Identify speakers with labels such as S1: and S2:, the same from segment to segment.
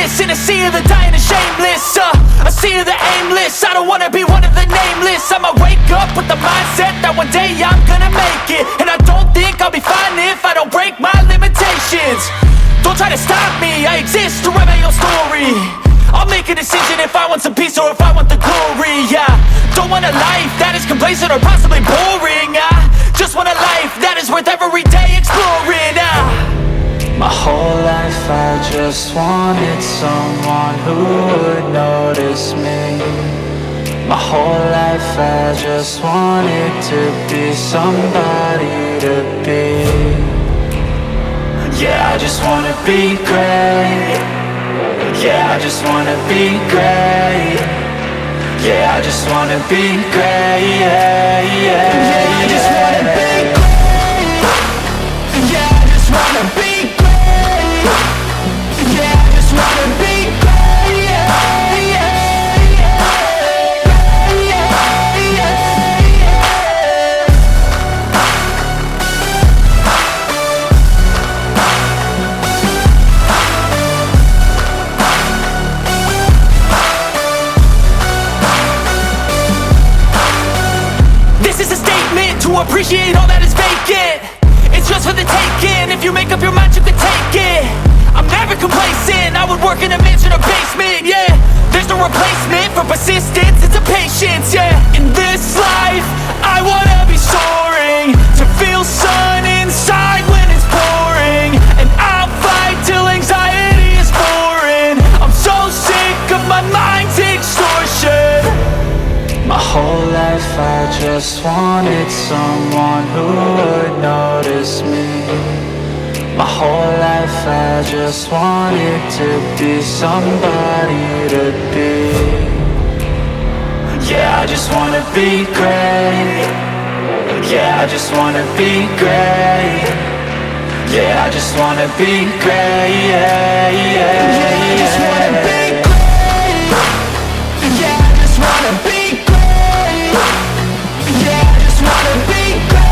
S1: aimless in a sea of the dying and shameless, a sea of the aimless. I don't wanna be one of the nameless. I'ma wake up with the mindset that one day I'm gonna make it. And I don't think I'll be fine if I don't break my limitations. Don't try to stop me, I exist to write my own story. I'll make a decision if I want some peace or if I want the glory. Yeah, don't want a life that is complacent or possibly boring. I just want a life that is worth every day exploring.
S2: My whole life I just wanted someone who would notice me. My whole life I just wanted to be somebody to be. Yeah, I just wanna be great. Yeah, I just wanna be great. Yeah, I just wanna be great. Yeah, I just wanna be great. Yeah, I just wanna be great. Yeah, I just wanna be great.
S1: To appreciate all that is vacant, it's just for the taking. If you make up your mind, you can take it. I'm never complacent, I would work in a mansion or basement. Yeah, there's no replacement for persistence, it's a patience. Yeah, in this life, I wanna be soaring, to feel sun inside when it's pouring. And I'll fight till anxiety is foreign. I'm so sick of my mind's extortion.
S2: My whole life I just wanted someone who would notice me. My whole life I just wanted to be somebody to be. Yeah, I just wanna be great. Yeah, I just wanna be great. Yeah, I just wanna be great. Yeah, I just wanna be great. Yeah, I just wanna be great. Yeah, I just wanna be great.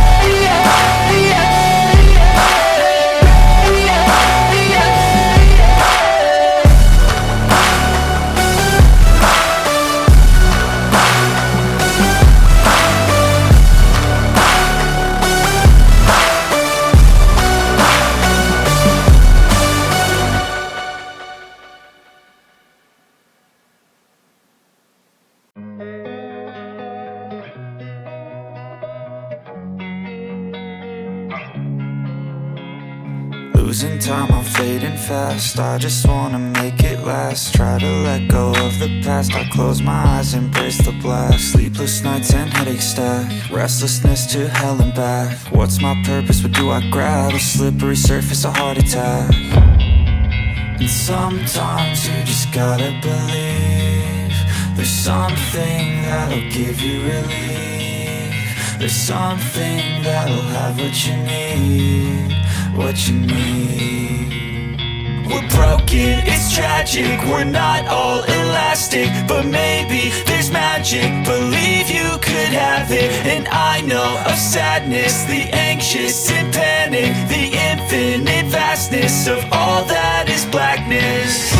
S3: Losing time, I'm fading fast. I just wanna make it last. Try to let go of the past. I close my eyes, embrace the blast. Sleepless nights and headaches stack. Restlessness to hell and back. What's my purpose? What do I grab? A slippery surface, a heart attack. And sometimes you just gotta believe there's something that'll give you relief. There's something that'll have what you need. What you need. We're broken, it's tragic. We're not all elastic, but maybe there's magic. Believe you could have it. And I know of sadness, the anxious and panic, the infinite vastness of all that is blackness.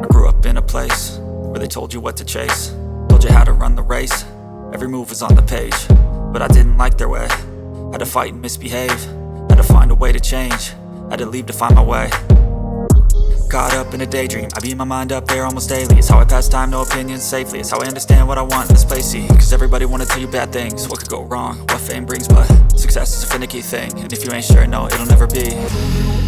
S3: I grew up in a place where they told you what to chase, told you how to run the race. Every move was on the page, but I didn't like their way. Had to fight and misbehave, had to find a way to change, had to leave to find my way. Caught up in a daydream, I beat my mind up there almost daily. It's how I pass time, no opinions safely. It's how I understand what I want in this place, see. Cause everybody wanna tell you bad things, what could go wrong, what fame brings. But success is a finicky thing, and if you ain't sure, no, it'll never be.